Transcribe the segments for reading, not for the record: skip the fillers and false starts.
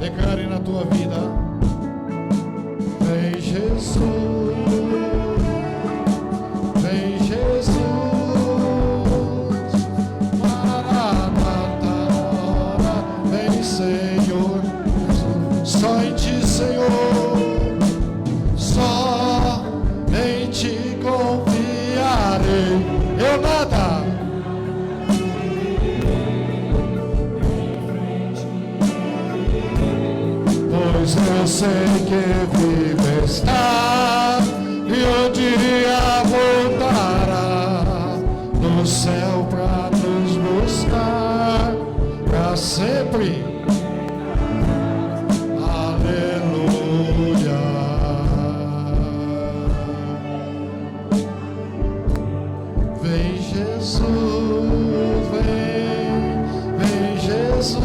declare na tua vida. Vem Jesus, vem Jesus, Maranata, vem Senhor, só em ti, Senhor, só em ti confiarei. Eu nada. Pois eu sei que vivo está e um dia voltará no céu pra nos buscar pra sempre. Aleluia. Vem Jesus, vem Jesus,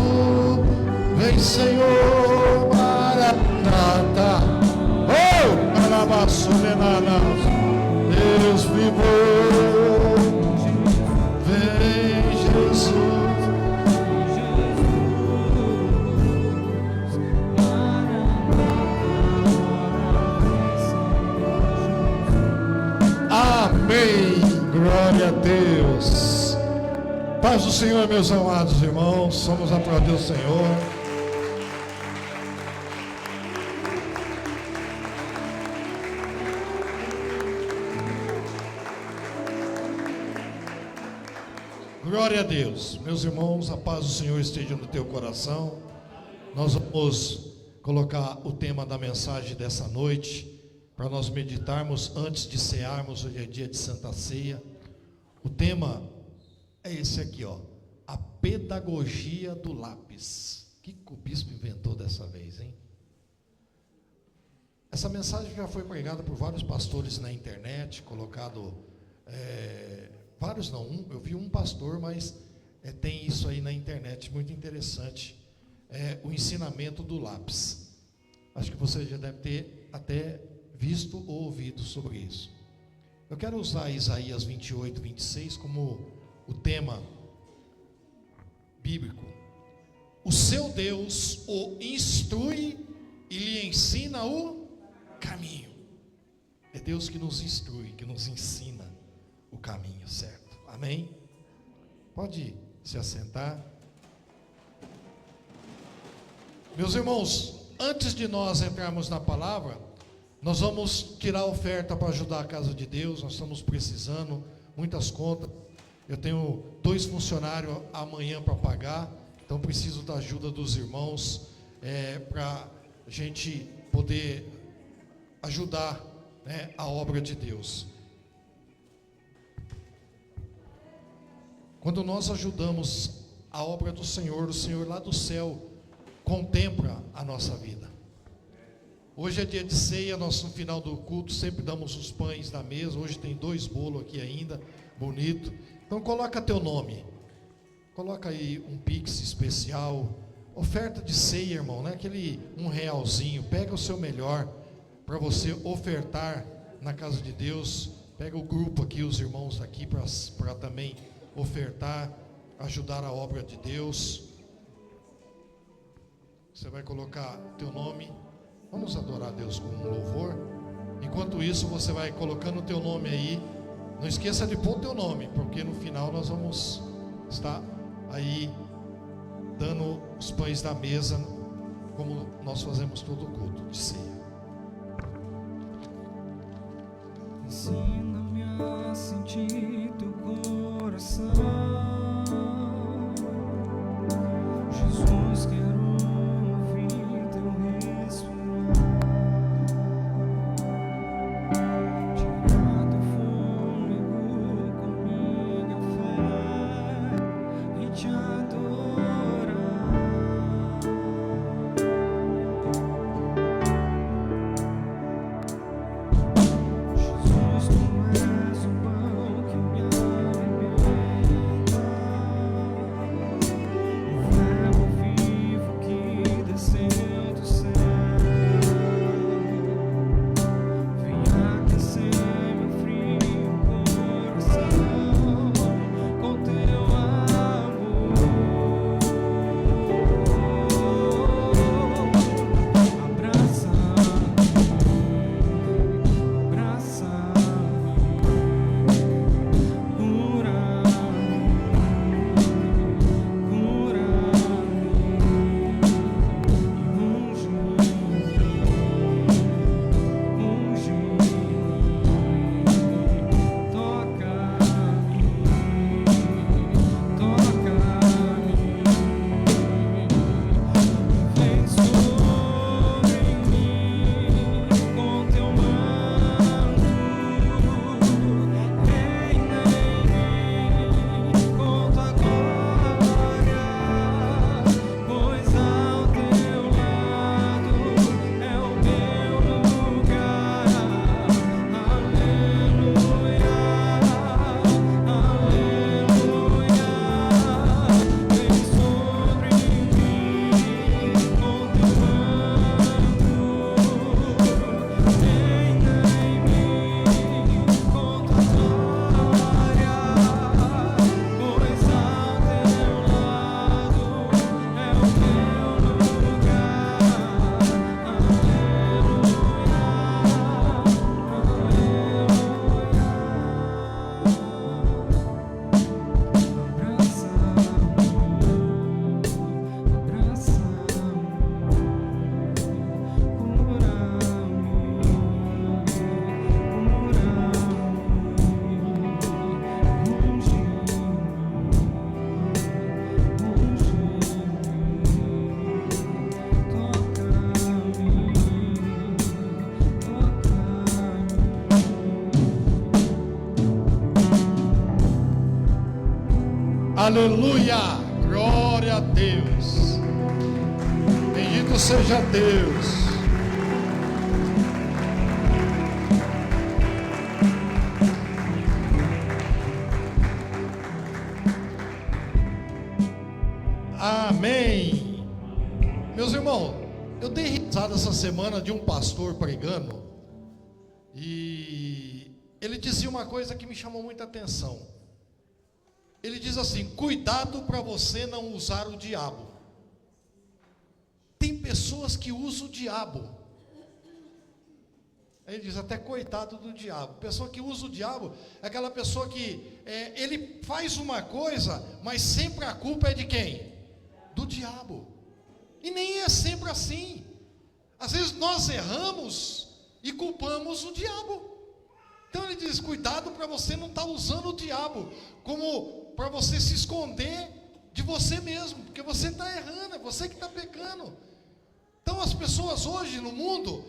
vem Senhor. Deus vivo, vem Jesus. Amém, glória a Deus. Paz do Senhor, meus amados irmãos, somos a paz do Senhor. Glória a Deus, meus irmãos, a paz do Senhor esteja no teu coração. Nós vamos colocar o tema da mensagem dessa noite, para nós meditarmos antes de cearmos. Hoje é dia de Santa Ceia. O tema é esse aqui, ó, a pedagogia do lápis. O que o bispo inventou dessa vez, hein? Essa mensagem já foi pregada por vários pastores na internet, colocado... vários não, eu vi um pastor, mas tem isso aí na internet, muito interessante, o ensinamento do lápis. Acho que você já deve ter até visto ou ouvido sobre isso. Eu quero usar Isaías 28, 26 como o tema bíblico. O seu Deus o instrui e lhe ensina o caminho. É Deus que nos instrui, que nos ensina o caminho certo. Amém? Pode se assentar. Meus irmãos, antes de nós entrarmos na palavra, nós vamos tirar a oferta para ajudar a casa de Deus. Nós estamos precisando, muitas contas. Eu tenho 2 funcionários amanhã para pagar, então preciso da ajuda dos irmãos para a gente poder ajudar, a obra de Deus. Quando nós ajudamos a obra do Senhor, o Senhor lá do céu contempla a nossa vida. Hoje é dia de ceia, nós no final do culto sempre damos os pães na mesa. Hoje tem 2 bolos aqui ainda, bonito. Então coloca teu nome, coloca aí um Pix especial, oferta de ceia, irmão, né? Aquele R$1, pega o seu melhor para você ofertar na casa de Deus. Pega o grupo aqui, os irmãos aqui para também ofertar, ajudar a obra de Deus. Você vai colocar teu nome. Vamos adorar a Deus com um louvor. Enquanto isso, você vai colocando o teu nome aí. Não esqueça de pôr o teu nome, porque no final nós vamos estar aí dando os pães da mesa, como nós fazemos todo o culto de ceia. Ensina-me a sentir teu coração, Jesus, quero ouvir teu respirar, tirar teu fôlego com minha fé e te adorar. Jesus, tu és o pão que me alimenta, o verbo vivo que desceu do céu, vem aquecer meu frio coração com teu amor. Aleluia! Glória a Deus! Bendito seja Deus! Amém! Meus irmãos, eu dei risada essa semana de um pastor pregando e ele dizia uma coisa que me chamou muita atenção. Ele diz assim: cuidado para você não usar o diabo. Tem pessoas que usam o diabo. Ele diz até coitado do diabo. Pessoa que usa o diabo é aquela pessoa que ele faz uma coisa, mas sempre a culpa é de quem? Do diabo. E nem é sempre assim. Às vezes nós erramos e culpamos o diabo. Então ele diz: cuidado para você não estar usando o diabo como para você se esconder de você mesmo, porque você está errando, é você que está pecando. Então as pessoas hoje no mundo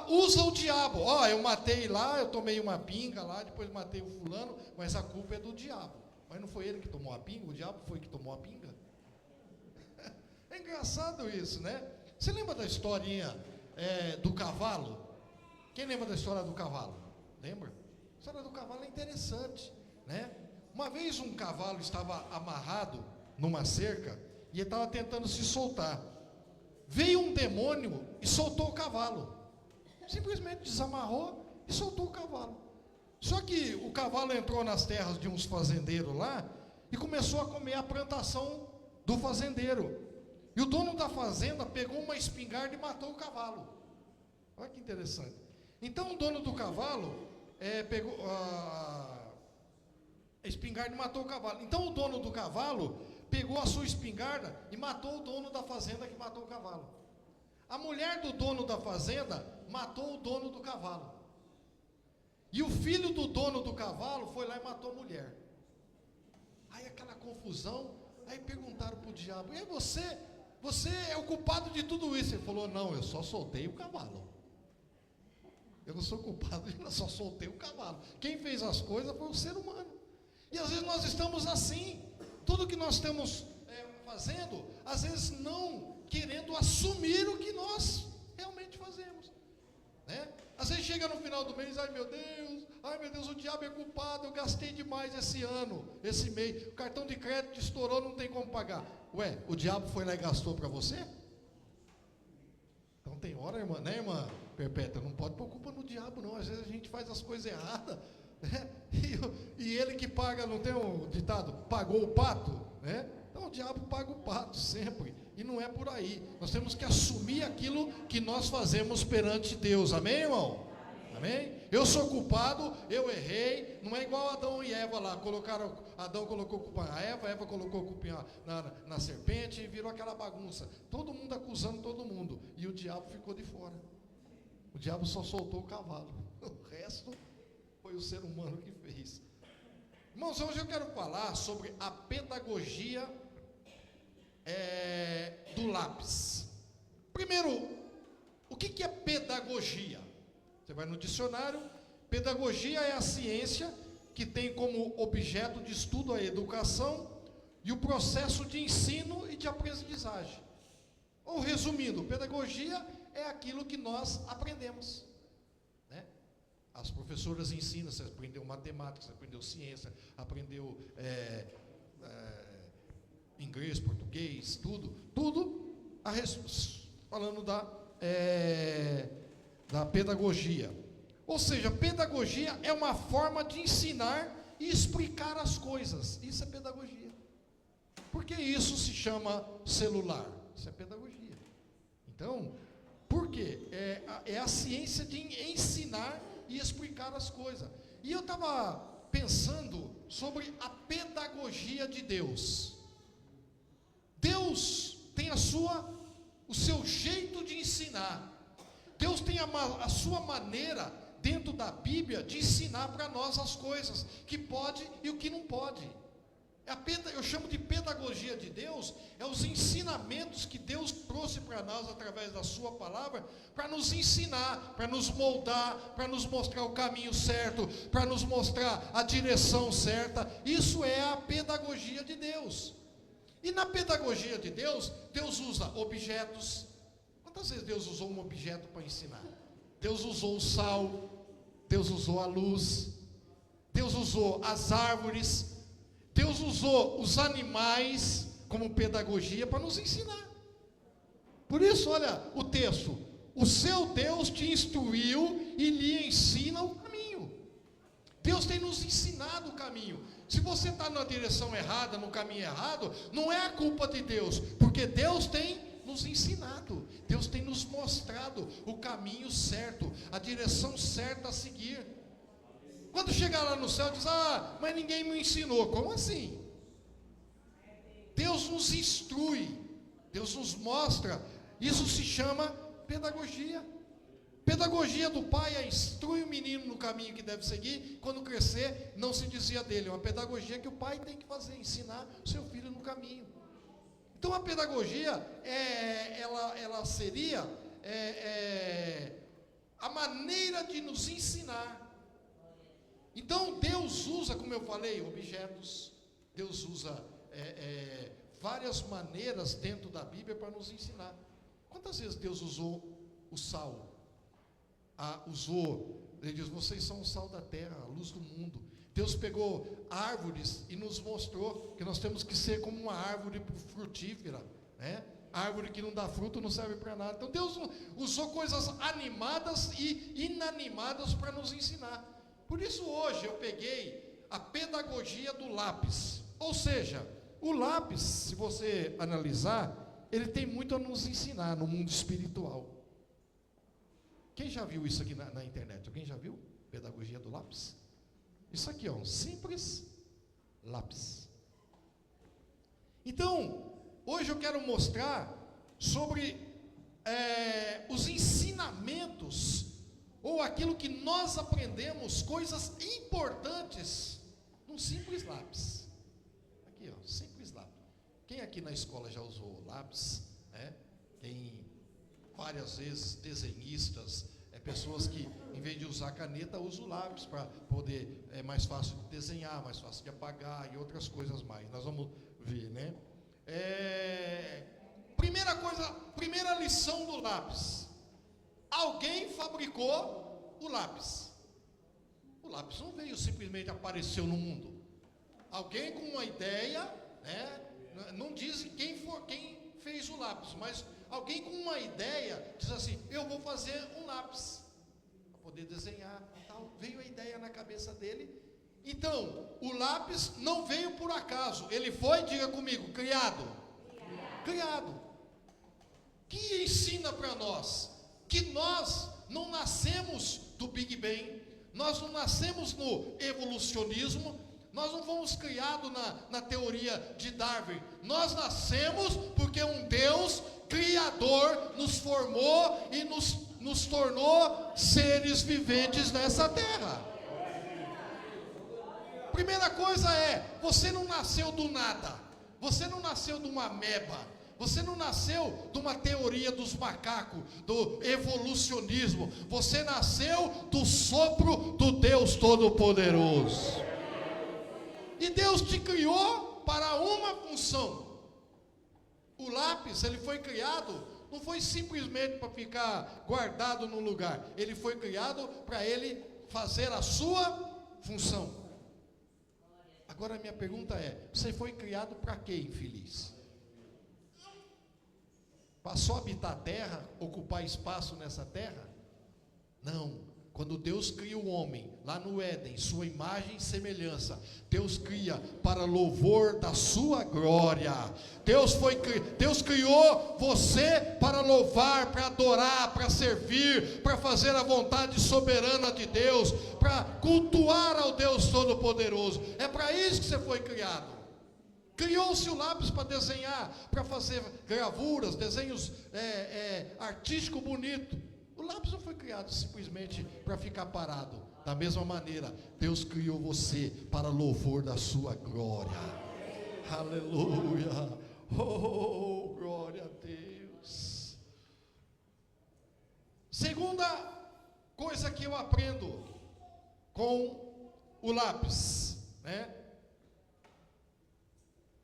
usam o diabo. Eu matei lá, eu tomei uma pinga lá, depois matei o fulano, mas a culpa é do diabo. Mas não foi ele que tomou a pinga, o diabo foi que tomou a pinga. É engraçado isso, né? Você lembra da historinha do cavalo? Quem lembra da história do cavalo? Lembra? A história do cavalo é interessante, né? Uma vez um cavalo estava amarrado numa cerca e ele estava tentando se soltar. Veio um demônio e soltou o cavalo. Simplesmente desamarrou e soltou o cavalo. Só que o cavalo entrou nas terras de uns fazendeiros lá e começou a comer a plantação do fazendeiro. E o dono da fazenda pegou uma espingarda e matou o cavalo. Olha que interessante. Então o dono do cavalo pegou a espingarda e matou o cavalo. Então o dono do cavalo pegou a sua espingarda e matou o dono da fazenda que matou o cavalo. A mulher do dono da fazenda matou o dono do cavalo. E o filho do dono do cavalo foi lá e matou a mulher. Aí aquela confusão, aí perguntaram para o diabo: e você é o culpado de tudo isso? Ele falou: não, eu só soltei o cavalo. Eu não sou culpado, eu só soltei o cavalo. Quem fez as coisas foi o ser humano. E às vezes nós estamos assim. Tudo que nós estamos fazendo, às vezes não querendo assumir o que nós realmente fazemos, né? Às vezes chega no final do mês: ai meu Deus, o diabo é culpado, eu gastei demais esse ano, esse mês, o cartão de crédito estourou, não tem como pagar. Ué, o diabo foi lá e gastou para você? Então tem hora, irmã, né, irmã Perpétua, não pode pôr culpa no diabo não. Às vezes a gente faz as coisas erradas, né? E ele que paga, não tem um ditado, pagou o pato, né? Então o diabo paga o pato sempre, e não é por aí. Nós temos que assumir aquilo que nós fazemos perante Deus, amém, irmão? Amém? Eu sou culpado, eu errei. Não é igual Adão e Eva lá, Adão colocou culpa na Eva colocou culpa na serpente e virou aquela bagunça, todo mundo acusando todo mundo, e o diabo ficou de fora. O diabo só soltou o cavalo, o resto foi o ser humano que fez. Irmãos, hoje eu quero falar sobre a pedagogia do lápis. Primeiro, o que é pedagogia? Você vai no dicionário. Pedagogia é a ciência que tem como objeto de estudo a educação e o processo de ensino e de aprendizagem. Ou resumindo, pedagogia é aquilo que nós aprendemos, né? As professoras ensinam, você aprendeu matemática, você aprendeu ciência, aprendeu inglês, português, tudo falando da pedagogia. Ou seja, pedagogia é uma forma de ensinar e explicar as coisas. Isso é pedagogia. Por que isso se chama celular? Isso é pedagogia. Então, por quê? É a ciência de ensinar e explicar as coisas. E eu estava pensando sobre a pedagogia de Deus. Deus tem o seu jeito de ensinar. Deus tem a sua maneira dentro da Bíblia de ensinar para nós as coisas que pode e o que não pode. Eu chamo de pedagogia de Deus, os ensinamentos que Deus trouxe trouxe para nós através da sua palavra, para nos ensinar, para nos moldar, para nos mostrar o caminho certo, para nos mostrar a direção certa. Isso é a pedagogia de Deus. E na pedagogia de Deus, Deus usa objetos. Quantas vezes Deus usou um objeto para ensinar? Deus usou o sal, Deus usou a luz, Deus usou as árvores, Deus usou os animais como pedagogia para nos ensinar. Por isso, olha o texto: o seu Deus te instruiu e lhe ensina o caminho. Deus tem nos ensinado o caminho. Se você está na direção errada, no caminho errado, não é a culpa de Deus, porque Deus tem nos ensinado, Deus tem nos mostrado o caminho certo, a direção certa a seguir. Quando chegar lá no céu, diz: ah, mas ninguém me ensinou. Como assim? Deus nos instrui, Deus nos mostra. Isso se chama pedagogia. Pedagogia do pai é instrui o menino no caminho que deve seguir, quando crescer não se dizia dele. É uma pedagogia que o pai tem que fazer, ensinar o seu filho no caminho. Então a pedagogia, ela seria a maneira de nos ensinar. Então Deus usa, como eu falei, objetos. Deus usa várias maneiras dentro da Bíblia para nos ensinar. Quantas vezes Deus usou o sal? Ele diz: vocês são o sal da terra, a luz do mundo. Deus pegou árvores e nos mostrou que nós temos que ser como uma árvore frutífera, né? Árvore que não dá fruto não serve para nada. Então Deus usou coisas animadas e inanimadas para nos ensinar. Por isso hoje eu peguei a pedagogia do lápis. Ou seja, o lápis, se você analisar, ele tem muito a nos ensinar no mundo espiritual. Quem já viu isso aqui na internet? Alguém já viu? Pedagogia do lápis? Isso aqui é um simples lápis. Então, hoje eu quero mostrar sobre os ensinamentos, ou aquilo que nós aprendemos, coisas importantes, num simples lápis. Aqui, ó, simples lápis. Quem aqui na escola já usou lápis? Quem várias vezes, desenhistas, pessoas que, em vez de usar caneta, usam o lápis para poder, é mais fácil de desenhar, mais fácil de apagar e outras coisas mais. Nós vamos ver, né? Primeira lição do lápis. Alguém fabricou o lápis. O lápis não veio simplesmente, apareceu no mundo. Alguém com uma ideia, né? Não diz quem fez o lápis, mas alguém com uma ideia diz assim: eu vou fazer um lápis para poder desenhar e tal. Veio a ideia na cabeça dele. Então, o lápis não veio por acaso. Ele foi, diga comigo, criado. Que ensina para nós que nós não nascemos do Big Bang, nós não nascemos no evolucionismo, nós não fomos criados na teoria de Darwin. Nós nascemos porque um Deus Criador nos formou e nos tornou seres viventes nessa terra. Primeira coisa você não nasceu do nada, você não nasceu de uma ameba, você não nasceu de uma teoria dos macacos, do evolucionismo, você nasceu do sopro do Deus Todo-Poderoso. E Deus te criou para uma função. O lápis, ele foi criado, não foi simplesmente para ficar guardado num lugar. Ele foi criado para ele fazer a sua função. Agora a minha pergunta você foi criado para quê, infeliz? Para só habitar a terra, ocupar espaço nessa terra? Não. Quando Deus cria o homem, lá no Éden, sua imagem e semelhança, Deus cria para louvor da sua glória. Deus criou você para louvar, para adorar, para servir, para fazer a vontade soberana de Deus, para cultuar ao Deus Todo-Poderoso. É para isso que você foi criado. Criou-se o lápis para desenhar, para fazer gravuras, desenhos artísticos bonitos. O lápis não foi criado simplesmente para ficar parado. Da mesma maneira, Deus criou você para louvor da sua glória. Aleluia. Oh, glória a Deus. aprendo com o lápis, né?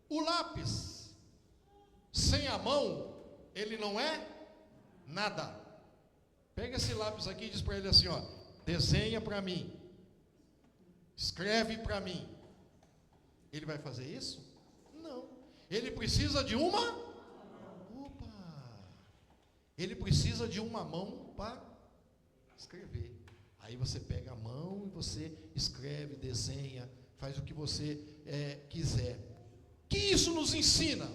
O lápis sem a mão, ele não é nada. Pega esse lápis aqui e diz para ele assim, ó, desenha para mim, escreve para mim. Ele vai fazer isso? Não. Ele precisa de uma? Ele precisa de uma mão para escrever. Aí você pega a mão e você escreve, desenha, faz o que você quiser. Que isso nos ensina?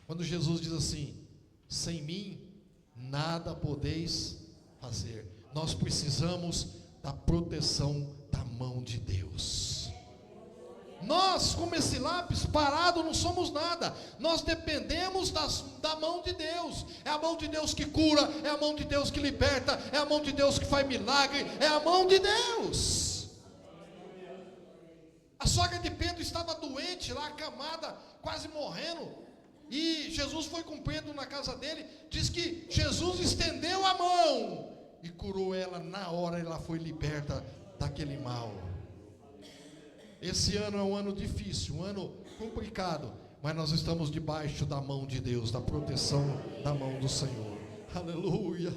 Quando Jesus diz assim, sem mim nada podeis fazer. Nós precisamos da proteção da mão de Deus. Nós, como esse lápis parado, não somos nada. Nós dependemos da mão de Deus. É a mão de Deus que cura, é a mão de Deus que liberta, é a mão de Deus que faz milagre, é a mão de Deus. A sogra de Pedro estava doente lá, acamada, quase morrendo. E Jesus foi com Pedro na casa dele. Diz que Jesus estendeu a mão e curou ela na hora. Ela foi liberta daquele mal. Esse ano é um ano difícil, um ano complicado, mas nós estamos debaixo da mão de Deus, da proteção da mão do Senhor. Aleluia!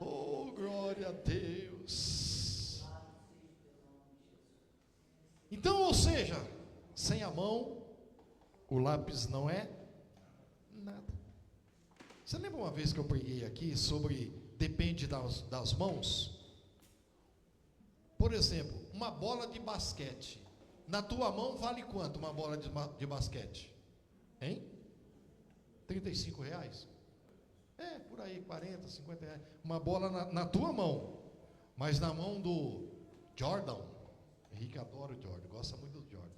Oh, glória a Deus! Então, ou seja, sem a mão, o lápis não é nada. Você lembra uma vez que eu preguei aqui sobre depende das mãos? Por exemplo, uma bola de basquete. Na tua mão vale quanto uma bola de basquete? Hein? R$35? Por aí, 40, 50 reais. Uma bola na tua mão. Mas na mão do Jordan, Henrique adora o Jordan, gosta muito do Jordan.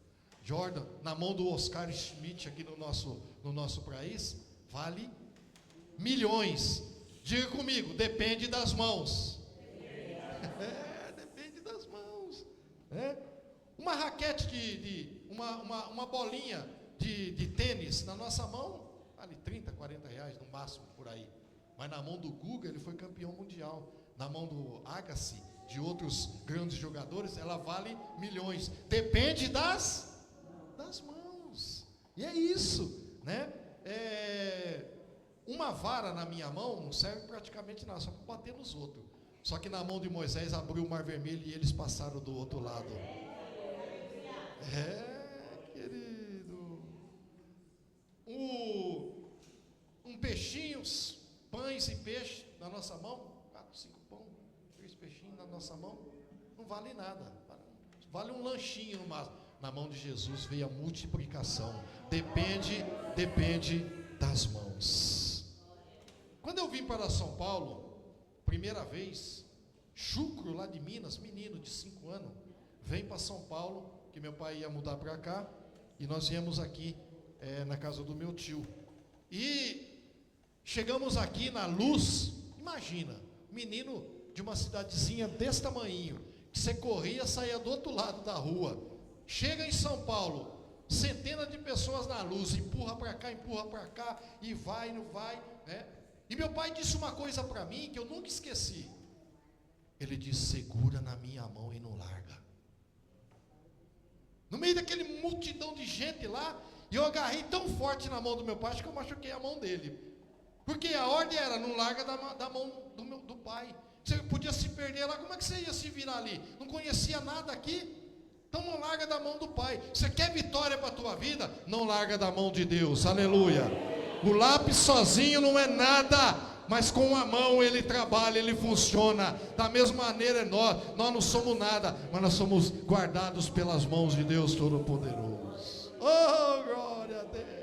Jordan, na mão do Oscar Schmidt aqui no nosso país, vale milhões. Diga comigo, depende das mãos. Depende das mãos. Uma raquete uma bolinha de tênis na nossa mão, vale 30, 40 reais no máximo por aí. Mas na mão do Guga ele foi campeão mundial. Na mão do Agassi, de outros grandes jogadores, ela vale milhões. Depende das mãos. E é isso, né? Uma vara na minha mão não serve praticamente nada, só para bater nos outros. Só que na mão de Moisés abriu o mar vermelho e eles passaram do outro lado. Querido. Um peixinho, pães e peixe na nossa mão, 4, 5 pão, 3 peixinhos na nossa mão, não vale nada. Vale um lanchinho no máximo. Na mão de Jesus veio a multiplicação. Depende das mãos. Quando eu vim para São Paulo, primeira vez, Chucro lá de Minas, menino de 5 anos, vem para São Paulo, que meu pai ia mudar para cá, e nós viemos aqui na casa do meu tio. E chegamos aqui na Luz, imagina, menino de uma cidadezinha desse tamanhinho, que você corria, saía do outro lado da rua. Chega em São Paulo, centenas de pessoas na Luz, empurra para cá, e vai, não vai, né? E meu pai disse uma coisa para mim que eu nunca esqueci. Ele disse, segura na minha mão e não larga. No meio daquele multidão de gente lá, e eu agarrei tão forte na mão do meu pai, acho que eu machuquei a mão dele. Porque a ordem era, não larga da mão do pai. Você podia se perder lá, como é que você ia se virar ali? Não conhecia nada aqui? Então não larga da mão do pai. Você quer vitória para a tua vida? Não larga da mão de Deus, aleluia. O lápis sozinho não é nada. Mas com a mão ele trabalha, ele funciona. Da mesma maneira nós não somos nada, mas nós somos guardados pelas mãos de Deus Todo-Poderoso. Oh, glória a Deus.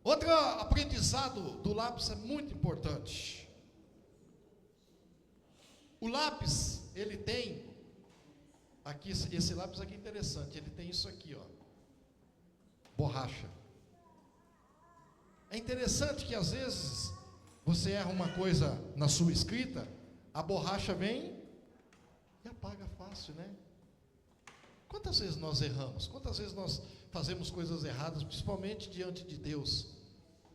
Outro aprendizado do lápis é muito importante. O lápis, ele tem, aqui, esse lápis aqui é interessante, ele tem isso aqui, ó, borracha. É interessante que às vezes você erra uma coisa na sua escrita, a borracha vem e apaga fácil, né? Quantas vezes nós erramos? Quantas vezes nós fazemos coisas erradas, principalmente diante de Deus?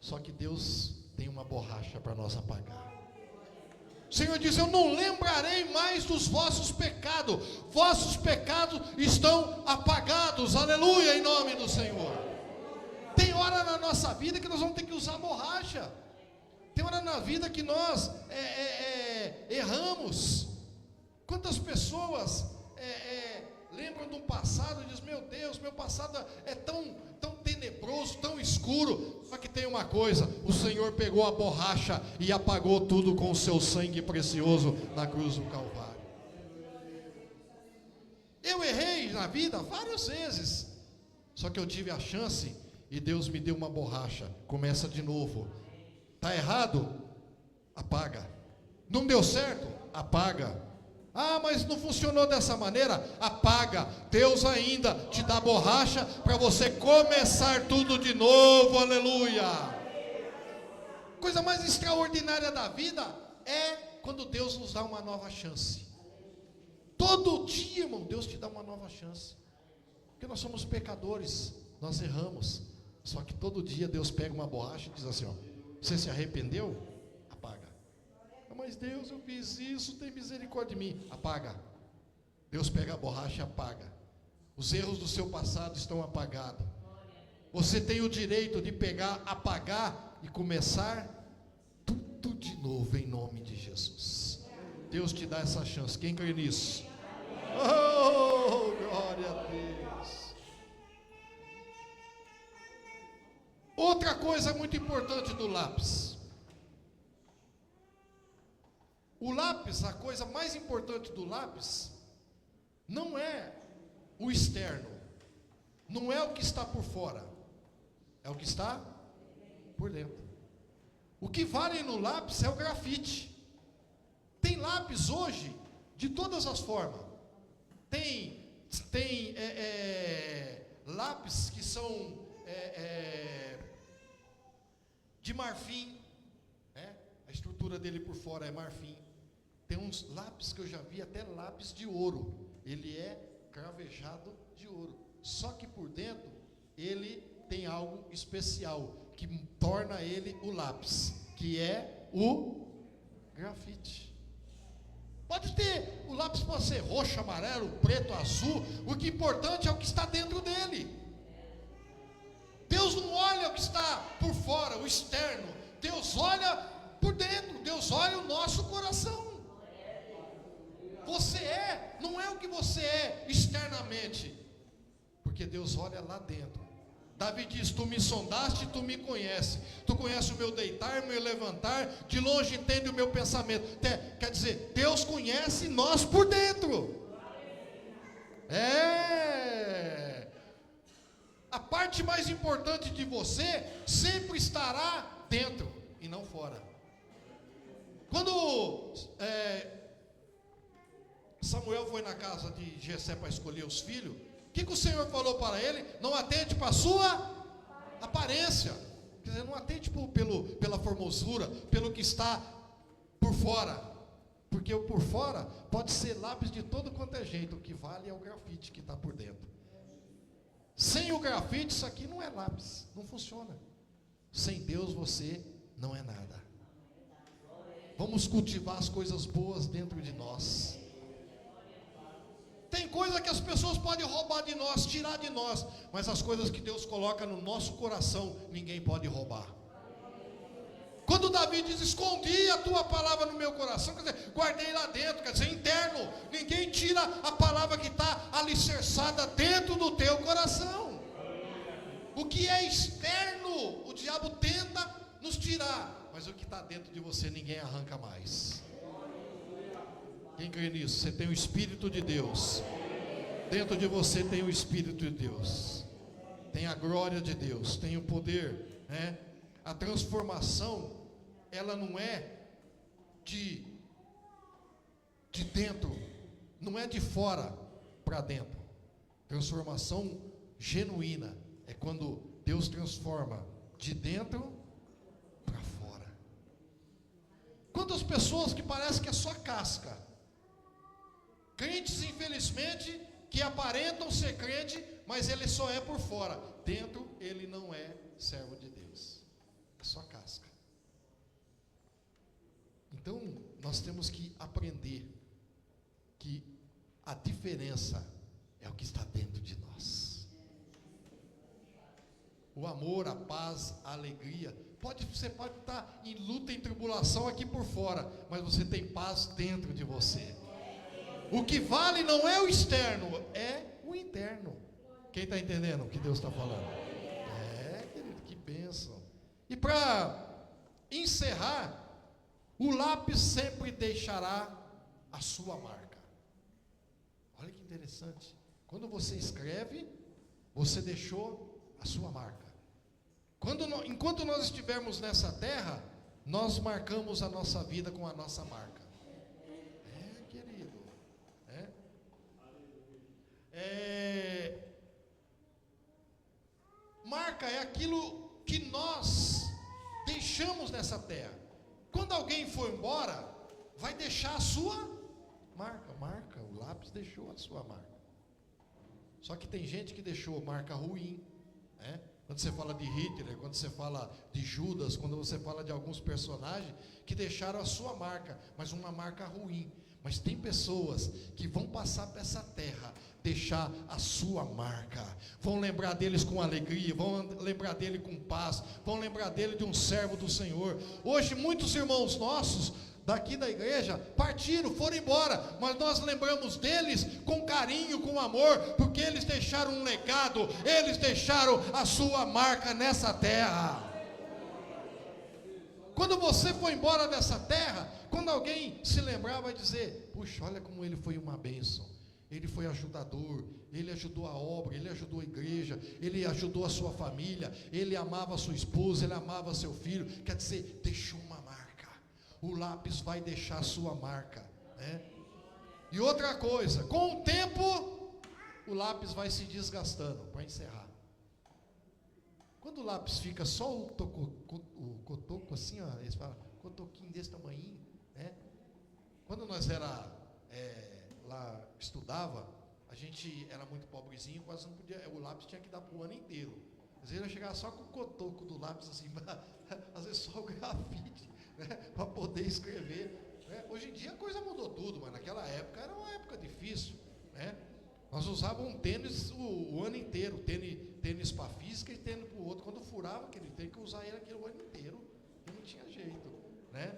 Só que Deus tem uma borracha para nós apagar. O Senhor diz: eu não lembrarei mais dos vossos pecados estão apagados, aleluia, em nome do Senhor. Tem hora na nossa vida que nós vamos ter que usar borracha, tem hora na vida que nós erramos. Quantas pessoas lembram de um passado e dizem: meu Deus, meu passado é tão tenebroso, tão escuro. Só que tem uma coisa: o Senhor pegou a borracha e apagou tudo com o seu sangue precioso na cruz do Calvário. Eu errei na vida várias vezes, só que eu tive a chance e Deus me deu uma borracha. Começa de novo. Está errado? Apaga. Não deu certo? Apaga. Ah, mas não funcionou dessa maneira? Apaga. Deus ainda te dá borracha para você começar tudo de novo, aleluia. Coisa mais extraordinária da vida é quando Deus nos dá uma nova chance. Todo dia, irmão, Deus te dá uma nova chance. Porque nós somos pecadores, nós erramos. Só que todo dia Deus pega uma borracha e diz assim: ó, você se arrependeu? Apaga. Mas Deus, eu fiz isso, tem misericórdia de mim. Apaga. Deus pega a borracha e apaga. Os erros do seu passado estão apagados. Você tem o direito de pegar, apagar e começar tudo de novo em nome de Jesus. Deus te dá essa chance. Quem crê nisso? Oh, glória a Deus. Outra coisa muito importante do lápis. O lápis, a coisa mais importante do lápis, não é o externo, não é o que está por fora, é o que está por dentro. O que vale no lápis é o grafite. Tem lápis hoje de todas as formas. Tem lápis que são de marfim, né? A estrutura dele por fora é marfim. Tem uns lápis que eu já vi, até lápis de ouro. Ele é cravejado de ouro. Só que por dentro, ele tem algo especial, que torna ele o lápis, que é o grafite. Pode ter, o lápis pode ser roxo, amarelo, preto, azul. O que é importante é o que está dentro dele. Deus não olha o que está por fora, o externo. Deus olha por dentro. Deus olha o nosso coração. Você não é o que você é externamente, porque Deus olha lá dentro. Davi diz: tu me sondaste, tu me conheces. Tu conheces o meu deitar, o meu levantar. De longe entende o meu pensamento. Quer dizer, Deus conhece nós por dentro. A parte mais importante de você sempre estará dentro e não fora. Quando Samuel foi na casa de Jessé para escolher os filhos, o que o Senhor falou para ele? Não atende para a sua aparência. Quer dizer, não atende pela formosura, pelo que está por fora. Porque o por fora pode ser lápis de todo quanto é jeito. O que vale é o grafite que está por dentro. Sem o grafite, isso aqui não é lápis. Não funciona. Sem Deus você não é nada. Vamos cultivar as coisas boas dentro de nós. Tem coisa que as pessoas podem roubar de nós, tirar de nós, mas as coisas que Deus coloca no nosso coração, ninguém pode roubar. Quando Davi diz: escondi a tua palavra no meu coração, quer dizer, guardei lá dentro, quer dizer, interno. Ninguém tira a palavra que está alicerçada dentro do teu coração. O que é externo, o diabo tenta nos tirar, mas o que está dentro de você, ninguém arranca mais. Quem crê nisso? Você tem o Espírito de Deus. Dentro de você tem o Espírito de Deus. Tem a glória de Deus. Tem o poder, né? A transformação, ela não é de dentro, não é de fora para dentro. Transformação genuína é quando Deus transforma de dentro para fora. Quantas pessoas que parece que é só casca. Crentes, infelizmente, que aparentam ser crente, mas ele só é por fora. Dentro, ele não é servo de Deus. É só casca. Então, nós temos que aprender que a diferença é o que está dentro de nós. O amor, a paz, a alegria. Você pode estar em luta, em tribulação aqui por fora, mas você tem paz dentro de você. O que vale não é o externo, é o interno. Quem está entendendo o que Deus está falando? Querido, que bênção. E para encerrar, o lápis sempre deixará a sua marca. Olha que interessante. Quando você escreve, você deixou a sua marca. Enquanto nós estivermos nessa terra, nós marcamos a nossa vida com a nossa marca. Querido. Marca é aquilo que nós deixamos nessa terra. Quando alguém for embora, vai deixar a sua marca. O lápis deixou a sua marca. Só que tem gente que deixou marca ruim, né? Quando você fala de Hitler, quando você fala de Judas, quando você fala de alguns personagens que deixaram a sua marca, mas uma marca ruim. Mas tem pessoas que vão passar por essa terra, deixar a sua marca. Vão lembrar deles com alegria, vão lembrar dele com paz, vão lembrar dele de um servo do Senhor. Hoje muitos irmãos nossos daqui da igreja partiram, foram embora, mas nós lembramos deles com carinho, com amor, porque eles deixaram um legado, eles deixaram a sua marca nessa terra. Quando você for embora dessa terra, quando alguém se lembrar, vai dizer: puxa, olha como ele foi uma bênção. Ele foi ajudador, ele ajudou a obra, ele ajudou a igreja, ele ajudou a sua família, ele amava a sua esposa, ele amava seu filho. Quer dizer, deixou uma marca. O lápis vai deixar a sua marca, né? E outra coisa, com o tempo, o lápis vai se desgastando. Para encerrar, quando o lápis fica só o cotoco assim, ó, eles falam, cotoquinho desse tamanho, né? Quando nós lá estudava, a gente era muito pobrezinho, quase não podia, o lápis tinha que dar para o ano inteiro. Às vezes eu chegava só com o cotoco do lápis assim, às vezes só o grafite, né, para poder escrever, né? Hoje em dia a coisa mudou tudo, mas naquela época era uma época difícil, né? Nós usávamos um tênis o ano inteiro, tênis para física e tênis para o outro. Quando furava aquele tênis, que usar ele aquele o ano inteiro, e não tinha jeito, né?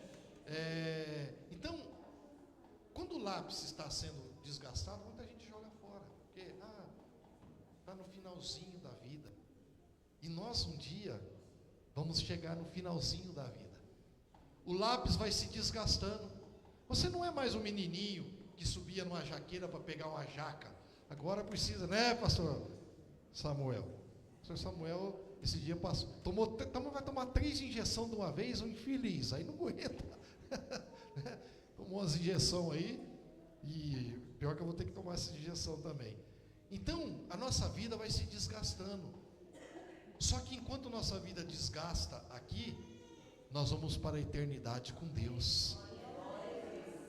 Então, quando o lápis está sendo desgastado, muita gente joga fora, porque está no finalzinho da vida. E nós um dia vamos chegar no finalzinho da vida. O lápis vai se desgastando. Você não é mais um menininho que subia numa jaqueira para pegar uma jaca. Agora precisa, né, pastor Samuel? Pastor Samuel, esse dia passou, vai tomar 3 injeções de uma vez, um infeliz, aí não aguenta. Tomou umas injeções aí, e pior que eu vou ter que tomar essa injeção também. Então, a nossa vida vai se desgastando. Só que enquanto nossa vida desgasta aqui, nós vamos para a eternidade com Deus.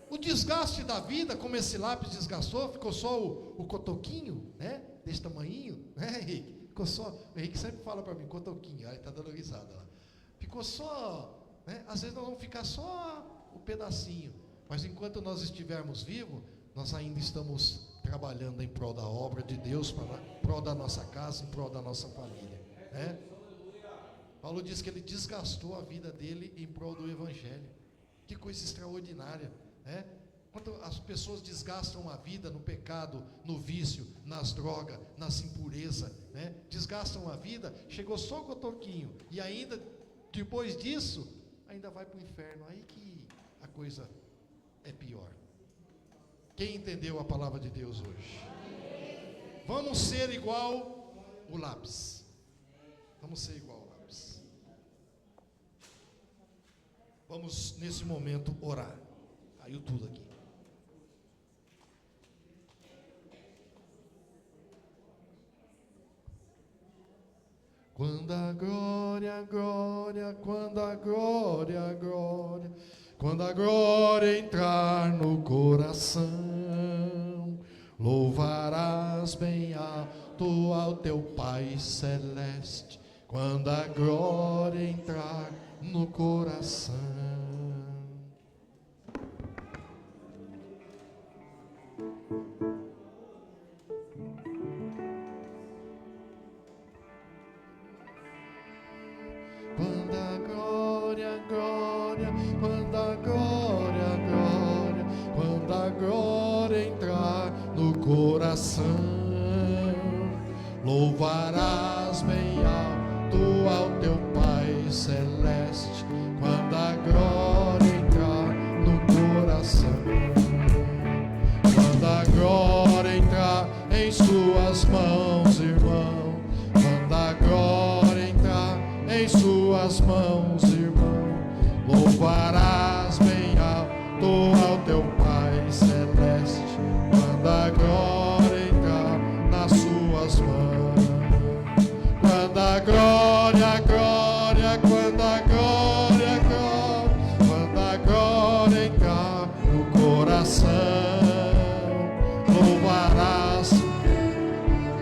O desgaste da vida, como esse lápis desgastou, ficou só o cotoquinho, né? Desse tamanhinho, né, Henrique? Ficou só, o Henrique sempre fala para mim, cotoquinho, aí está dando risada lá. Ficou só, né? Às vezes nós vamos ficar só o pedacinho, mas enquanto nós estivermos vivos, nós ainda estamos trabalhando em prol da obra de Deus, em prol da nossa casa, em prol da nossa família, né? Paulo diz que ele desgastou a vida dele em prol do Evangelho. Que coisa extraordinária, né? Quando as pessoas desgastam a vida no pecado, no vício, nas drogas, nas impurezas, né? Desgastam a vida, chegou só o cotoquinho, e ainda, depois disso, ainda vai para o inferno. Aí que a coisa é pior. Quem entendeu a palavra de Deus hoje? Vamos ser igual o lápis. Vamos ser igual o lápis. Vamos, nesse momento, orar. Caiu tudo aqui. Quando a glória, glória, quando a glória, glória, quando a glória entrar no coração, louvarás bem alto ao teu Pai celeste. Quando a glória entrar no coração, Louvarás bem alto ao teu Pai celeste, quando a glória entrar no coração, quando a glória entrar em suas mãos, irmão, quando a glória entrar em suas mãos, irmão, louvarás bem alto ao teu Pai celeste, quando a glória entrar nas suas mãos, quando a glória, glória, quando a glória, glória, quando a glória entrar no coração, louvarás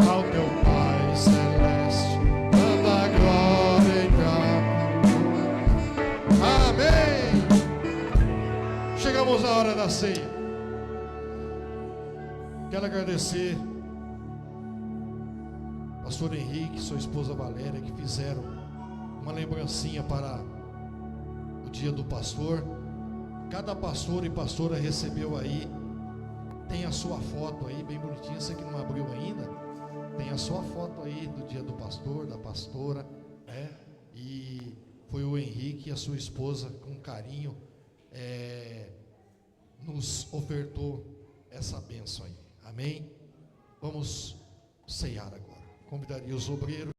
ao teu Pai celeste, quando a glória entrar. Amém. Chegamos à hora da ceia. Quero agradecer pastor Henrique e sua esposa Valéria, que fizeram uma lembrancinha para o dia do pastor. Cada pastor e pastora recebeu aí, tem a sua foto aí, bem bonitinha. Você que não abriu ainda, tem a sua foto aí do dia do pastor, da pastora, né? E foi o Henrique e a sua esposa, com carinho, nos ofertou essa bênção aí. Amém? Vamos ceiar agora. Convidaria os obreiros.